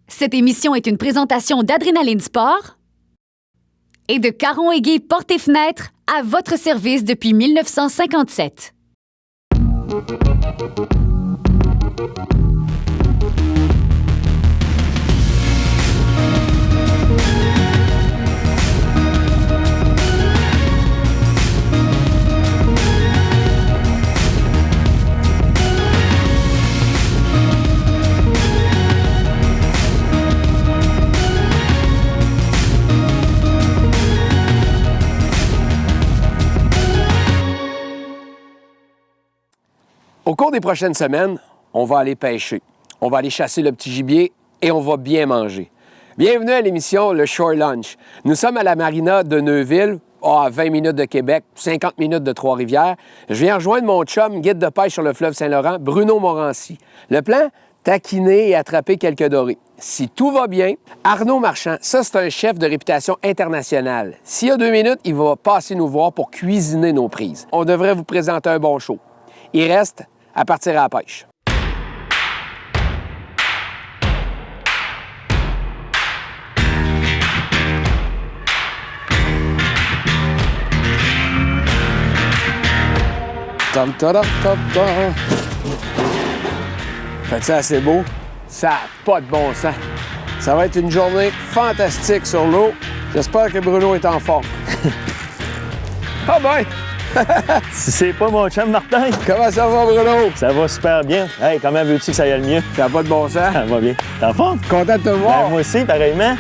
Cette émission est une présentation d'Adrénaline Sport et de Caron Aiguille Portes et Fenêtres à votre service depuis 1957. Au cours des prochaines semaines, on va aller pêcher. On va aller chasser le petit gibier et on va bien manger. Bienvenue à l'émission Le Shore Lunch. Nous sommes à la marina de Neuville, à 20 minutes de Québec, 50 minutes de Trois-Rivières. Je viens rejoindre mon chum, guide de pêche sur le fleuve Saint-Laurent, Bruno Morancy. Le plan? Taquiner et attraper quelques dorés. Si tout va bien, Arnaud Marchand, ça c'est un chef de réputation internationale. S'il y a 2 minutes, il va passer nous voir pour cuisiner nos prises. On devrait vous présenter un bon show. Il reste à partir à la pêche. Fait que ça, c'est beau. Ça n'a pas de bon sens. Ça va être une journée fantastique sur l'eau. J'espère que Bruno est en forme. Ah ben! Si c'est pas mon chum Martin. Comment ça va, Bruno? Ça va super bien. Hey, comment veux-tu que ça aille mieux? Ça n'a pas de bon sens. Ça va bien. T'es en forme? Content de te voir. Ben, moi aussi, pareillement.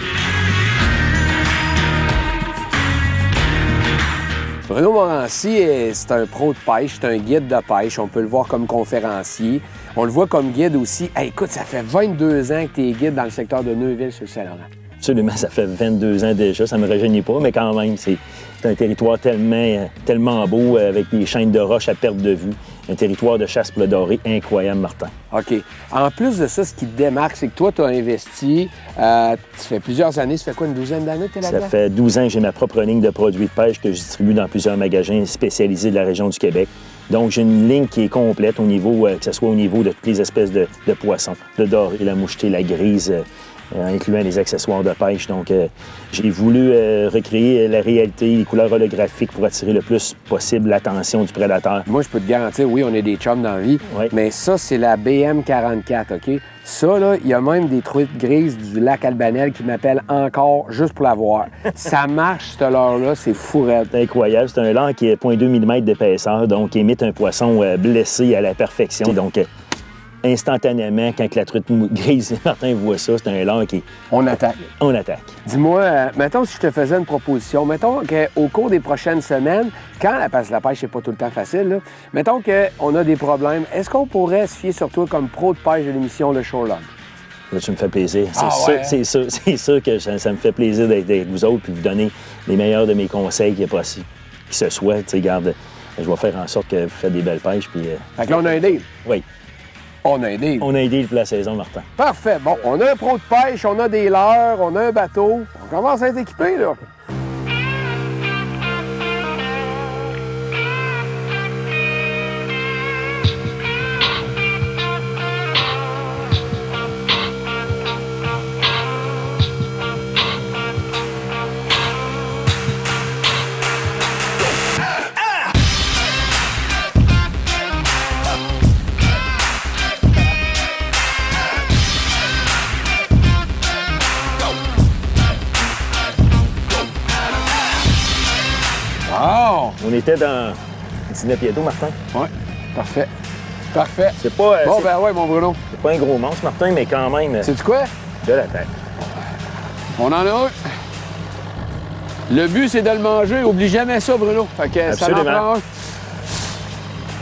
Bruno Morancy, c'est un pro de pêche, c'est un guide de pêche. On peut le voir comme conférencier. On le voit comme guide aussi. Hey, écoute, ça fait 22 ans que tu es guide dans le secteur de Neuville sur le Saint-Laurent. Absolument, ça fait 22 ans déjà. Ça me rajeunit pas, mais quand même, c'est un territoire tellement beau, avec des chaînes de roches à perte de vue. Un territoire de chasse pour le doré incroyable, Martin. OK. En plus de ça, ce qui te démarque, c'est que toi, tu as investi, ça fait plusieurs années, ça fait quoi, une douzaine d'années que tu es là-dedans? Ça fait 12 ans que j'ai ma propre ligne de produits de pêche que je distribue dans plusieurs magasins spécialisés de la région du Québec. Donc, j'ai une ligne qui est complète au niveau, que ce soit au niveau de toutes les espèces de poissons, le doré, la mouchetée, la grise, incluant les accessoires de pêche. Donc, j'ai voulu recréer la réalité, les couleurs holographiques pour attirer le plus possible l'attention du prédateur. Moi, je peux te garantir, oui, on est des chums dans la vie, mais ça, c'est la BM44, OK? Ça, là, il y a même des truites grises du lac Albanel qui m'appellent encore juste pour la voir. Ça marche, cette leurre-là, c'est fourette. C'est incroyable. C'est un leurre qui est 0,2 mm d'épaisseur, donc qui imite un poisson blessé à la perfection. Donc, instantanément, quand la truite grise, Martin voit ça, c'est un leurre qui... On attaque. On attaque. Dis-moi, mettons si je te faisais une proposition, mettons qu'au cours des prochaines semaines, parce que la pêche, c'est pas tout le temps facile, là, mettons qu'on a des problèmes, est-ce qu'on pourrait se fier sur toi comme pro de pêche de l'émission Le Shore Lunch? Là, tu me fais plaisir. C'est sûr que ça me fait plaisir d'être avec vous autres et vous donner les meilleurs de mes conseils qui se soit. Tu sais, garde, je vais faire en sorte que vous faites des belles pêches. Puis, Fait que là, on a un deal. Oui. On a un deal. On a un deal pour la saison, Martin. Parfait. Bon, on a un pro de pêche, on a des leurres, on a un bateau. On commence à être équipé, là. On était dans Dîner Piéto, Martin. Oui, parfait. Parfait. C'est pas... Bon, ben ouais, mon Bruno. C'est pas un gros monstre, Martin, mais quand même... Sais-tu quoi? De la tête. On en a un. Le but, c'est de le manger. Oublie jamais ça, Bruno. Fait que absolument. Ça en prend un.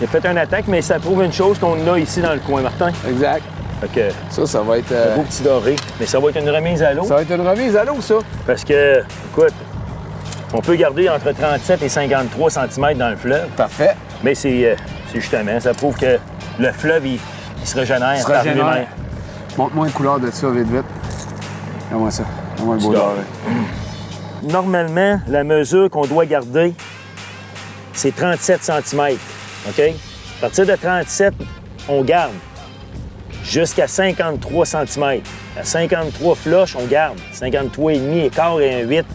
Il a fait une attaque, mais ça prouve une chose qu'on a ici dans le coin, Martin. Exact. Fait que... Ça va être... Un beau petit doré. Mais ça va être une remise à l'eau. Ça va être une remise à l'eau, ça. Parce que, écoute, on peut garder entre 37 et 53 cm dans le fleuve. Parfait. Mais c'est justement, ça prouve que le fleuve, il se régénère par lui-même. Montre-moi une couleur de ça, vite, vite. Regarde-moi ça. Regarde-moi le beau doré. Normalement, la mesure qu'on doit garder, c'est 37 cm. OK? À partir de 37, on garde jusqu'à 53 cm. À 53 flush, on garde. 53,5, écart et un 8.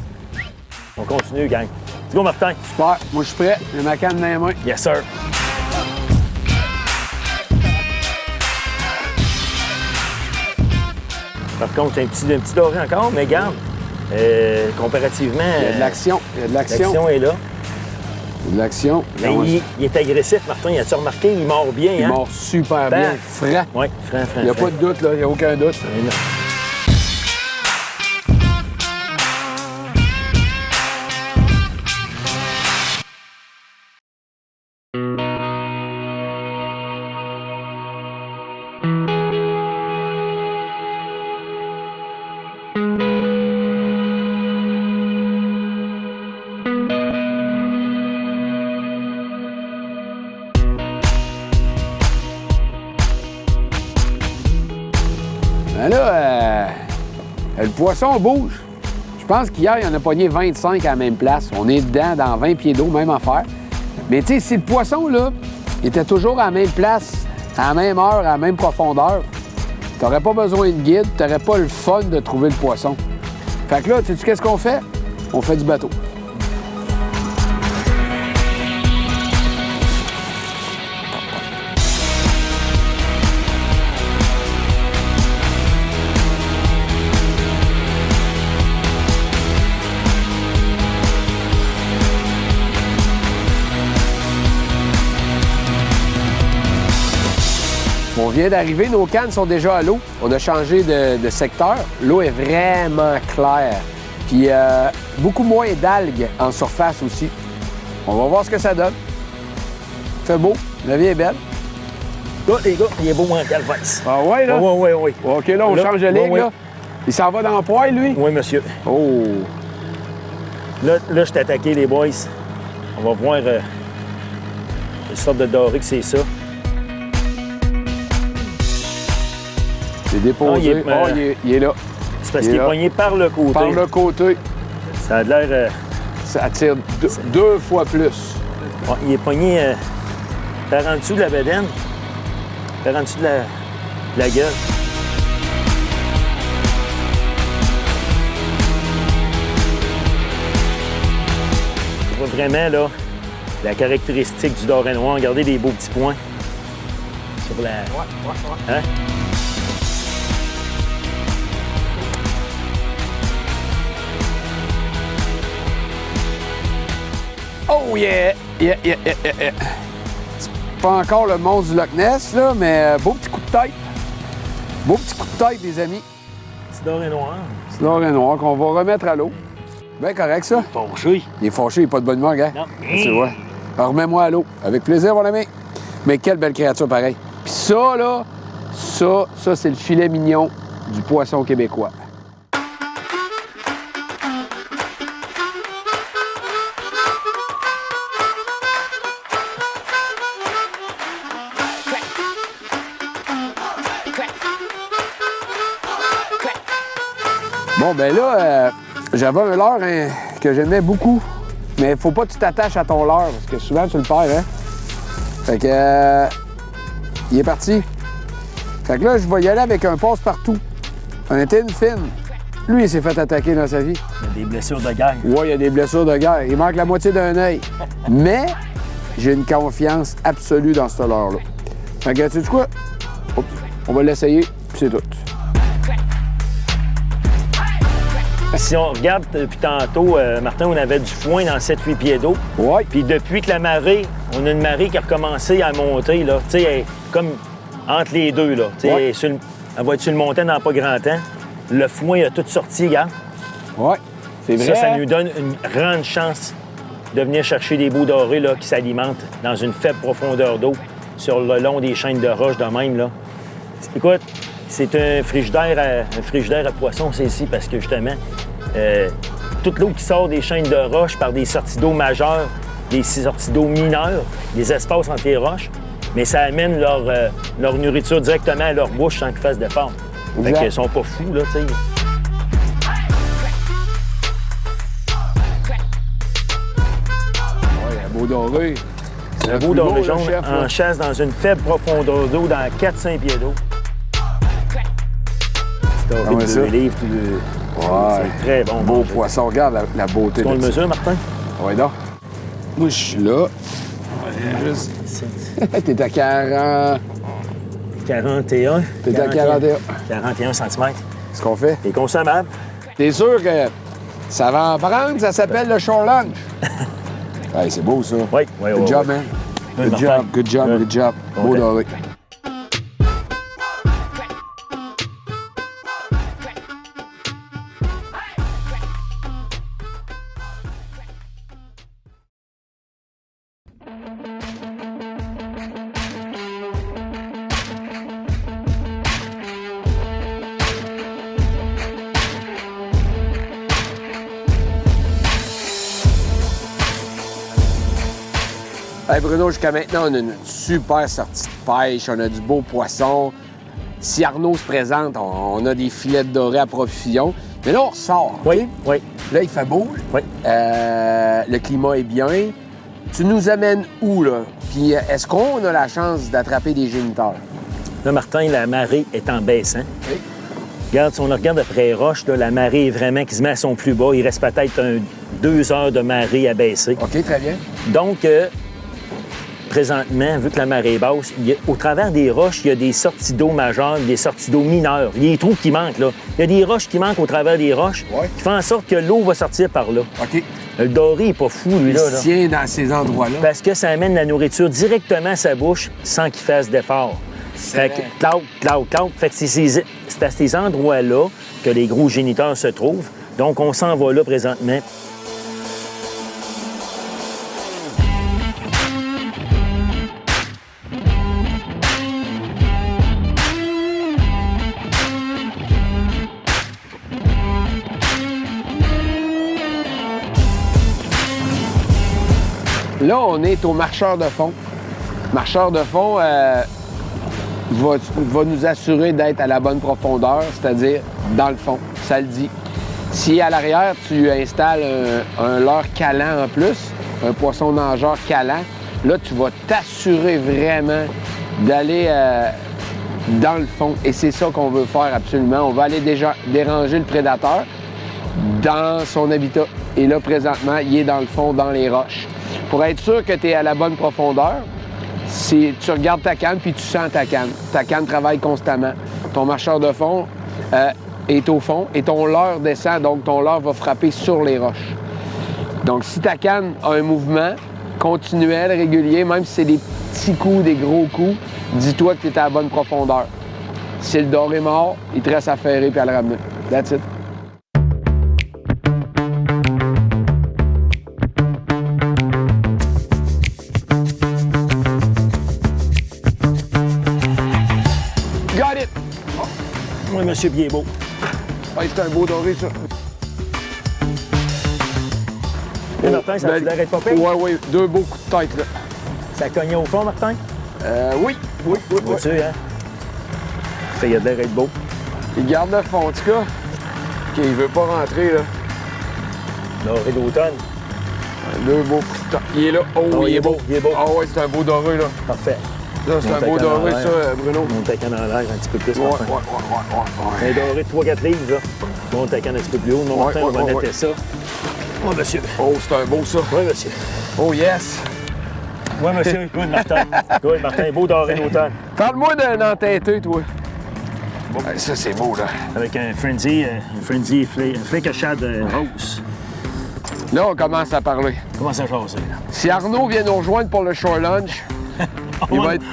On continue, gang. Let's go, Martin. Super. Moi, je suis prêt. J'ai ma canne dans les mains. Yes, sir. Par contre, un petit doré encore, mais garde. Comparativement... Il y a de l'action. Il y a de l'action. L'action est là. Il y a de l'action. Mais il est agressif, Martin. Il a-tu remarqué? Il mord bien, Il hein? mord super bien. Franc. Oui, franc. Il n'y a pas de doute, là. Il n'y a aucun doute. Ben là, le poisson bouge. Je pense qu'hier, il en a pogné 25 à la même place. On est dedans, dans 20 pieds d'eau, même affaire. Mais tu sais, si le poisson, là, était toujours à la même place, à la même heure, à la même profondeur, t'aurais pas besoin de guide, t'aurais pas le fun de trouver le poisson. Fait que là, sais-tu qu'est-ce qu'on fait? On fait du bateau. On vient d'arriver, nos cannes sont déjà à l'eau. On a changé de secteur. L'eau est vraiment claire. Puis beaucoup moins d'algues en surface aussi. On va voir ce que ça donne. C'est beau, la vie est belle. Là, les gars, il est beau moins calvaise. Ah ouais, là? Oui. OK, là, on change de ligne, là. Il s'en va dans le poêle, lui? Oui, monsieur. Oh! Là, je t'ai attaqué, les boys. On va voir une sorte de doré que c'est ça. C'est déposé. Il est là. C'est parce qu'il est poigné par le côté. Par le côté. Ça a l'air... Ça attire deux fois plus. Ouais, il est pogné par en dessous de la bedaine, par en dessous de la gueule. On voit vraiment, là, la caractéristique du doré noir. Regardez les beaux petits points sur la... Hein? Oh yeah! Yeah. C'est pas encore le monstre du Loch Ness, là, mais beau petit coup de tête. Beau petit coup de tête, les amis. Petit doré noir. Petit doré noir qu'on va remettre à l'eau. Bien correct, ça. Fâché. Il est fâché, il n'est pas de bonne humeur, gars. Non. Tu vois. Alors, remets-moi à l'eau. Avec plaisir, mon ami. Mais quelle belle créature, pareil. Puis ça, là, ça, c'est le filet mignon du poisson québécois. Bon, ben là, j'avais un leurre que j'aimais beaucoup. Mais faut pas que tu t'attaches à ton leurre, parce que souvent, tu le perds, hein? Fait que... il est parti. Fait que là, je vais y aller avec un passe-partout. Un tin fine. Lui, il s'est fait attaquer dans sa vie. Il y a des blessures de guerre. Ouais, il y a des blessures de guerre. Il manque la moitié d'un œil. Mais j'ai une confiance absolue dans ce leurre-là. Fait que, tu sais quoi? Oups, on va l'essayer, puis c'est tout. Si on regarde depuis tantôt, Martin, on avait du foin dans 7-8 pieds d'eau. Ouais. Puis depuis que la marée, on a une marée qui a recommencé à monter, là. Tu sais, elle est comme entre les deux, là. Tu sais, Ouais. elle va être sur le montant dans pas grand temps. Le foin a tout sorti, regarde. Ouais, c'est vrai. Ça nous donne une grande chance de venir chercher des beaux dorés, là, qui s'alimentent dans une faible profondeur d'eau sur le long des chaînes de roche de même, là. Écoute, c'est un frigidaire à poissons, c'est ici, parce que justement, toute l'eau qui sort des chaînes de roche par des sorties d'eau majeures, des sorties d'eau mineures, des espaces entre les roches, mais ça amène leur nourriture directement à leur bouche sans qu'ils fassent d'efforts. Fait qu'ils sont pas fous, là, tu sais. Ouais, un beau doré. Un beau doré jaune en chasse dans une faible profondeur d'eau, dans 4-5 pieds d'eau. doré Ah ouais, de ça? 2 livres. Ouais. C'est très bon. Beau poisson, regarde la beauté On de le ça. mesure, Martin? Ouais, donc. Moi, je suis là. T'es à 40... 41. T'es à 41. 41 cm. Ce qu'on fait. C'est consommable. T'es sûr que ça va en prendre? Ça s'appelle le shore lunch. Hey, c'est beau, ça. Oui, oui, Good oui. job, man. Good Martin. job, good job, Good. good job. Beau OK. doré. Hey Bruno, jusqu'à maintenant, on a une super sortie de pêche, on a du beau poisson. Si Arnaud se présente, on a des filets de doré à profusion. Mais là, on ressort. Oui, oui, Là, il fait beau. oui. Le climat est bien. Tu nous amènes où, là? Puis est-ce qu'on a la chance d'attraper des géniteurs? Là, Martin, la marée est en baissant. Oui. Regarde, si on regarde après les roches, là, la marée est vraiment qui se met à son plus bas. Il reste peut-être 2 heures de marée à baisser. OK, très bien. Donc, présentement, vu que la marée est basse, au travers des roches, il y a des sorties d'eau majeures, des sorties d'eau mineures. Il y a des trous qui manquent, là. Il y a des roches qui manquent au travers des roches, Ouais. qui font en sorte que l'eau va sortir par là. OK. Le doré est pas fou, lui, Il là. se tient dans ces endroits-là. Parce que ça amène la nourriture directement à sa bouche sans qu'il fasse d'effort. Fait que, cloud, cloud, cloud. Fait que c'est à ces endroits-là que les gros géniteurs se trouvent. Donc, on s'en va là présentement. Là, on est au marcheur de fond. Marcheur de fond va nous assurer d'être à la bonne profondeur, c'est-à-dire dans le fond. Ça le dit. Si à l'arrière, tu installes un leurre calant en plus, un poisson nageur calant, là, tu vas t'assurer vraiment d'aller dans le fond. Et c'est ça qu'on veut faire absolument. On va aller déjà déranger le prédateur dans son habitat. Et là, présentement, il est dans le fond, dans les roches. Pour être sûr que tu es à la bonne profondeur, tu regardes ta canne puis tu sens ta canne. Ta canne travaille constamment. Ton marcheur de fond est au fond et ton leurre descend, donc ton leurre va frapper sur les roches. Donc, si ta canne a un mouvement continuel, régulier, même si c'est des petits coups, des gros coups, dis-toi que tu es à la bonne profondeur. Si le doré est mort, il te reste à ferrer puis à le ramener. That's it. Got it! Oui, monsieur Biébeau. Ah, c'est un beau doré, ça. Et Martin, ça Ben, te l'arrête pas pire? Oui, oui. 2 beaux coups de tête, là. Ça cogne au fond, Martin? Oui, oui, oui. Vois-tu, hein? Ça y a de l'air d'être beau. Il garde le fond, en tout cas. OK, il veut pas rentrer, là. Doré d'automne. 2 beaux coups de tête. Il est là. Oh, il est beau. Il est beau. Ah ouais, c'est un beau doré, là. Parfait. Là, c'est un beau doré, ça, Bruno. Monte ta canne en l'air un petit peu plus, Ouais, ouais, Martin. ouais. Un doré de 3-4 livres, là. Monte ta canne un petit peu plus haut. Mon Martin, ouais, on va ouais, noter ouais. ça. Oh, monsieur. Oh, c'est un beau, ça. Oui, monsieur. Oh, yes. Oui, monsieur. Good, Martin. Good, Martin. Beau doré d'automne. Parle-moi d'un entêté, toi. Ouais, ça, c'est beau, là. Avec un frenzy fléquechade rose. Là, on commence à parler. Comment ça jaser, là? Si Arnaud vient nous rejoindre pour le shore lunch, il va être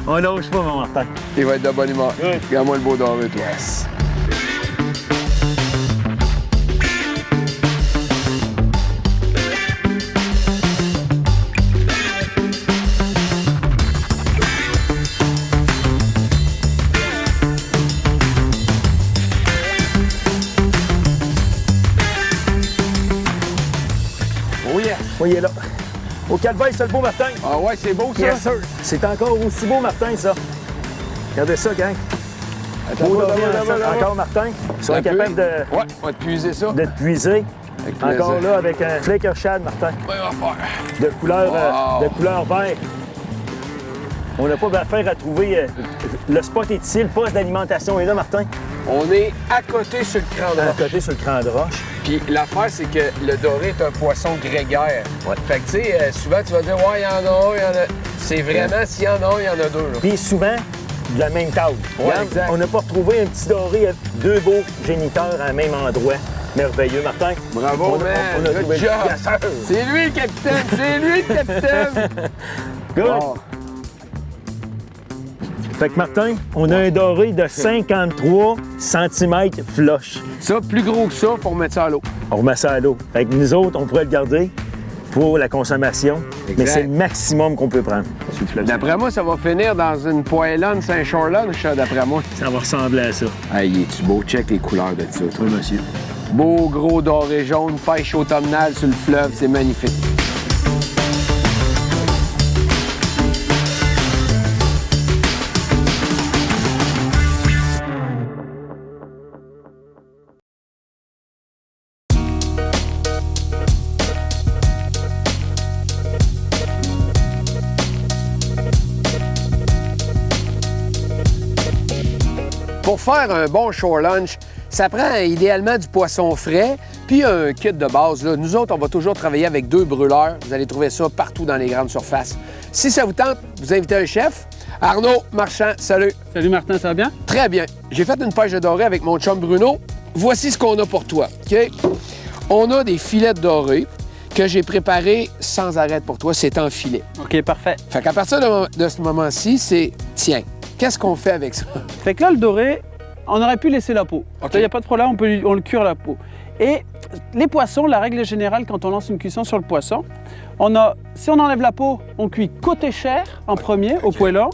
On lâche pas, mon Martin. il va être de bonne humeur. Oui. Regarde-moi le beau doré, toi. Oh yeah! Oui, il est là. Au Calvaire, c'est le beau Martin. Ah ouais, c'est beau, ça? Yes, sir. C'est encore aussi beau, Martin, ça. Regardez ça, gang. Beau doré, encore Martin. Ils sont capables de Ouais, on va te puiser ça. te puiser. Avec plaisir. Encore là, avec un fléquechade, Martin. Ouais, on va faire. De couleur vert. On n'a pas d'affaire à trouver. Le spot est ici, le poste d'alimentation est là, Martin. On est à côté sur le cran de À roche. côté sur le cran de roche. Puis l'affaire, c'est que le doré est un poisson grégaire. Ouais. Fait que, tu sais, souvent, tu vas dire, ouais, il y en a un, il y en a... C'est vraiment, s'il y en a un, il y en a deux. Là. Puis souvent, de la même taille. Ouais, Regarde, exact. on n'a pas retrouvé un petit doré, deux beaux géniteurs à un même endroit. Merveilleux, Martin. Bravo, on, man! on a Good trouvé job! Yes, sir. C'est lui le capitaine! C'est lui le capitaine! Good. Bon. Fait que Martin, on a un doré de 53 cm flush. Ça, plus gros que ça, pour mettre ça à l'eau. On remet ça à l'eau. Fait que nous autres, on pourrait le garder pour la consommation, mais Exact. c'est le maximum qu'on peut prendre. D'après moi, ça va finir dans une poêlonne Saint-Shore Lunch, ça, d'après moi. Ça va ressembler à ça. Hey, es-tu beau? Check les couleurs de ça, toi. Oui, monsieur. Beau, gros, doré jaune, pêche automnale sur le fleuve, c'est magnifique. Pour faire un bon shore lunch, ça prend idéalement du poisson frais, puis un kit de base. Là. Nous autres, on va toujours travailler avec 2 brûleurs. Vous allez trouver ça partout dans les grandes surfaces. Si ça vous tente, vous invitez un chef. Arnaud Marchand, salut. Salut Martin, ça va bien? Très bien. J'ai fait une pêche de doré avec mon chum Bruno. Voici ce qu'on a pour toi. OK? On a des filets de doré que j'ai préparés sans arrêt pour toi. C'est en filet. OK, parfait. Fait qu'à partir de ce moment-ci, c'est tiens, qu'est-ce qu'on fait avec ça? Fait que là, le doré, on aurait pu laisser la peau. OK. Il n'y a pas de problème, on le cuire la peau. Et les poissons, la règle générale, quand on lance une cuisson sur le poisson, si on enlève la peau, on cuit côté chair en premier, au poêlon.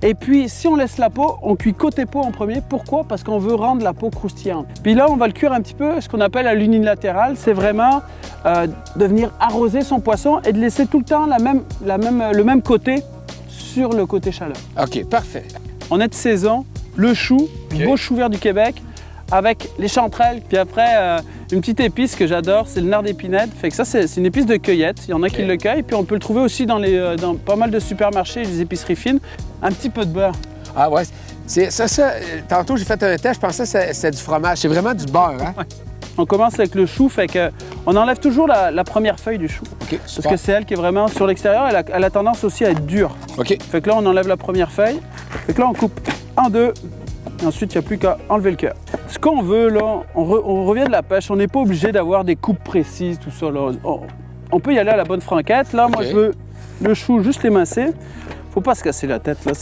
Et puis, si on laisse la peau, on cuit côté peau en premier. Pourquoi? Parce qu'on veut rendre la peau croustillante. Puis là, on va le cuire un petit peu, ce qu'on appelle à l'unilatéral. C'est vraiment de venir arroser son poisson et de laisser tout le temps le même côté sur le côté chaleur. OK, parfait. On est de saison, le chou, OK. beau chou vert du Québec, avec les chanterelles, puis après une petite épice que j'adore, c'est le nard d'épinette. Fait que ça, c'est une épice de cueillette. Il y en a qui le cueillent, puis on peut le trouver aussi dans pas mal de supermarchés, les épiceries fines. Un petit peu de beurre. Ah ouais, c'est ça. Tantôt, j'ai fait un test, je pensais que c'était du fromage. C'est vraiment du beurre, hein? On commence avec le chou, fait que on enlève toujours la première feuille du chou. OK, Parce que c'est elle qui est vraiment sur l'extérieur, elle a tendance aussi à être dure. OK. Fait que là, on enlève la première feuille. Fait que là, on coupe en deux. Et ensuite, il n'y a plus qu'à enlever le cœur. Ce qu'on veut, là, on revient de la pêche. On n'est pas obligé d'avoir des coupes précises, tout ça. Là. On peut y aller à la bonne franquette. Là, moi, OK. je veux le chou juste l'émincer. Faut pas se casser la tête. Là.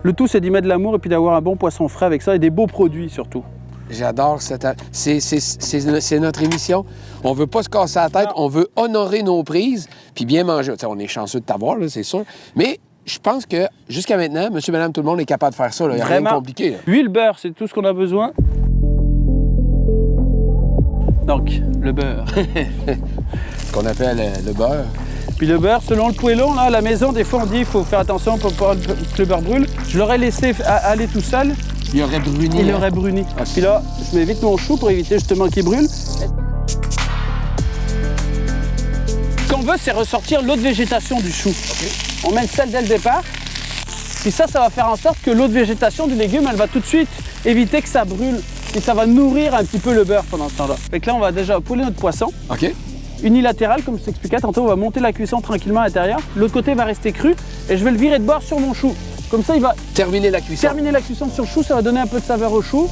Le tout, c'est d'y mettre de l'amour et puis d'avoir un bon poisson frais avec ça et des beaux produits, surtout. J'adore cette... C'est notre émission. On veut pas se casser la tête, Non. on veut honorer nos prises, puis bien manger. T'sais, on est chanceux de t'avoir, là, c'est sûr. Mais je pense que jusqu'à maintenant, monsieur, madame, tout le monde est capable de faire ça. Il n'y a rien de Vraiment. compliqué. Là. Huile, beurre, c'est tout ce qu'on a besoin. Donc, le beurre. Ce qu'on appelle le beurre. Puis le beurre, selon le poêlon, là, à la maison, des fois, on dit qu'il faut faire attention pour pas que le beurre brûle. Je l'aurais laissé aller tout seul. Il y aurait bruni. Il hein? aurait bruni. Ok. Puis là, je mets vite mon chou pour éviter justement qu'il brûle. Ce qu'on veut, c'est ressortir l'eau de végétation du chou. On met le sel dès le départ. Puis ça va faire en sorte que l'eau de végétation du légume, elle va tout de suite éviter que ça brûle. Et ça va nourrir un petit peu le beurre pendant ce temps-là. Fait que là, on va déjà pouler notre poisson. OK. Unilatéral, comme je t'expliquais tantôt, on va monter la cuisson tranquillement à l'intérieur. L'autre côté va rester cru et je vais le virer de bord sur mon chou. Comme ça, il va Terminer la cuisson. terminer la cuisson sur le chou, ça va donner un peu de saveur au chou.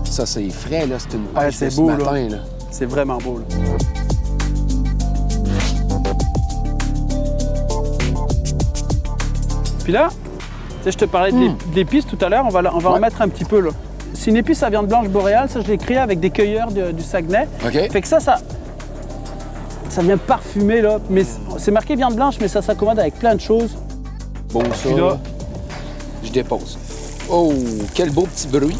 Ça, c'est frais, là. C'est une pêche Ouais, de c'est ce beau, là. matin, là. C'est vraiment beau. Là. Puis là, tu sais, je te parlais de l'épice tout à l'heure, on va Ouais. en mettre un petit peu là. C'est une épice à viande blanche boréale, ça je l'ai créé avec des cueilleurs du Saguenay. OK. Fait que ça vient parfumer là, mais c'est marqué viande blanche, mais ça s'accommode avec plein de choses. Bon, ça, Puis là- là, je dépose. Oh, quel beau petit bruit.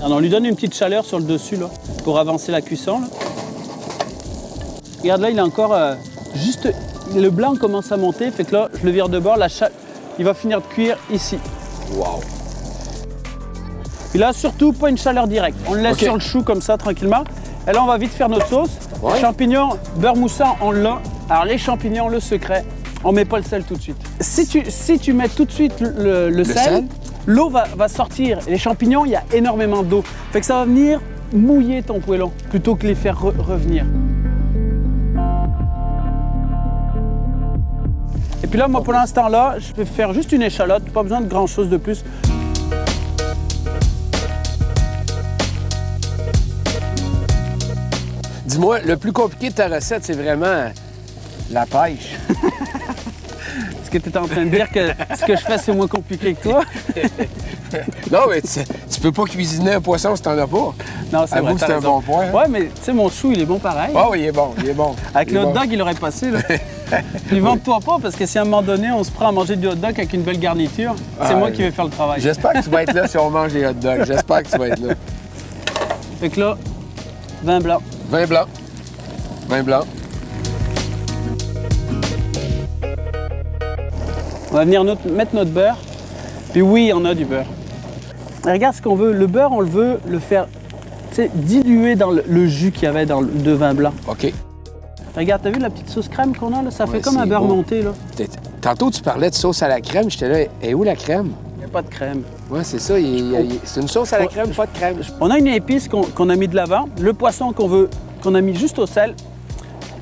Alors, on lui donne une petite chaleur sur le dessus là, pour avancer la cuisson. Là. Regarde là, il est encore juste. Le blanc commence à monter, fait que là, je le vire de bord, il va finir de cuire ici. Wow. Puis là, surtout, pas une chaleur directe. On le laisse OK. sur le chou comme ça, tranquillement. Et là, on va vite faire notre sauce. Ouais. Champignons, beurre moussant, on l'a. Alors, les champignons, le secret, on met pas le sel tout de suite. Si tu mets tout de suite le sel, l'eau va sortir. Et les champignons, il y a énormément d'eau. Fait que ça va venir mouiller ton poêlon plutôt que les faire revenir. Et puis là, moi, pour l'instant-là, je vais faire juste une échalote. Pas besoin de grand-chose de plus. Dis-moi, le plus compliqué de ta recette, c'est vraiment la pêche. Est-ce que tu es en train de dire que ce que je fais, c'est moins compliqué que toi? Non, mais tu peux pas cuisiner un poisson si t'en as pas. Non, c'est vrai, Avoue que t'as c'est un raison. bon point. Hein? Ouais, mais tu sais, mon chou, il est bon pareil. Ah oui, il est bon, il est bon. Avec Il est le hot bon. dog, il aurait passé, là. Puis vante-toi pas, parce que si à un moment donné, on se prend à manger du hot dog avec une belle garniture, c'est Ah, moi oui. qui vais faire le travail. J'espère que tu vas être là si on mange les hot dogs. J'espère que tu vas être là. Fait que là, vin blanc. Vin blanc. Vin blanc. On va venir mettre notre beurre. Puis oui, on a du beurre. Et regarde ce qu'on veut. Le beurre, on le veut le faire diluer dans le jus qu'il y avait dans de vin blanc. OK. Regarde, t'as vu la petite sauce crème qu'on a là? Ça Ouais, fait comme un c'est beurre beau. monté là. Tantôt, tu parlais de sauce à la crème. J'étais là, et où la crème? Il n'y a pas de crème. Ouais, c'est ça. C'est une sauce à la crème, pas de crème. On a une épice qu'on a mis de l'avant, le poisson qu'on a mis juste au sel,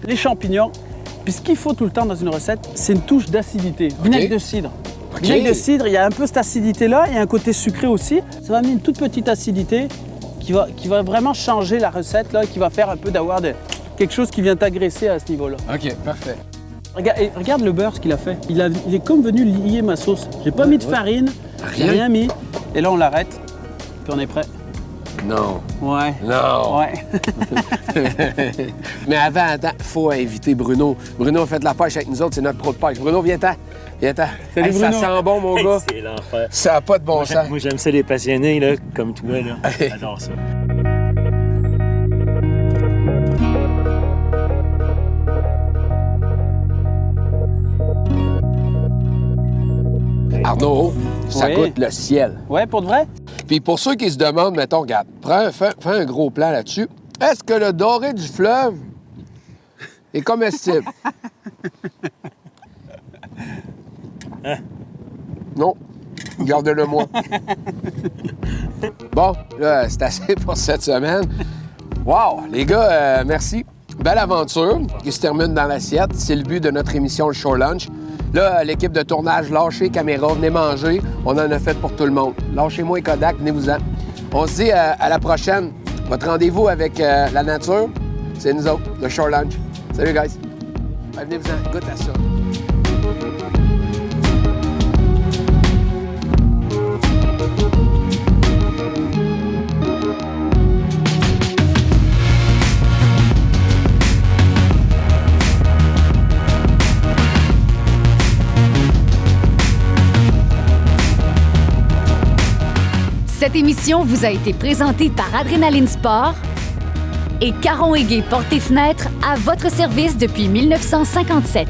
les champignons. Puis ce qu'il faut tout le temps dans une recette, c'est une touche d'acidité. Vinaigre de cidre. OK. Vinaigre de cidre, il y a un peu cette acidité-là, il y a un côté sucré aussi. Ça va amener une toute petite acidité qui va vraiment changer la recette, là, qui va faire un peu d'avoir quelque chose qui vient t'agresser à ce niveau-là. OK, parfait. Regarde le beurre, ce qu'il a fait. Il est comme venu lier ma sauce. J'ai pas mis de farine, j'ai rien mis. Et là, on l'arrête, puis on est prêt. Non. Ouais. Non. Ouais. Mais attends, faut inviter Bruno. Bruno a fait de la pêche avec nous autres, c'est notre pro de pêche. Bruno, viens-t'en. Viens-t'en. Salut, Hey, ça Bruno. sent bon, mon gars. C'est l'enfer. Ça n'a pas de bon sens. Moi, j'aime ça, les passionnés, là, comme toi, là. J'adore ça. Arnaud, ça Oui. coûte le ciel. Ouais, pour de vrai? Puis pour ceux qui se demandent, mettons, regarde, fais un gros plan là-dessus. Est-ce que le doré du fleuve est comestible? Non. Garde-le moi. Bon, là, c'est assez pour cette semaine. Wow! Les gars, merci. Belle aventure qui se termine dans l'assiette. C'est le but de notre émission Le Shore Lunch. Là, l'équipe de tournage, lâchez caméra, venez manger. On en a fait pour tout le monde. Lâchez-moi les Kodak, venez-vous-en. On se dit à la prochaine. Votre rendez-vous avec la nature, c'est nous autres, le Shore Lunch. Salut, guys. Ouais, venez-vous-en, goûte à ça. Cette émission vous a été présentée par Adrénaline Sport et Caron Aiguet Portes et Fenêtres à votre service depuis 1957.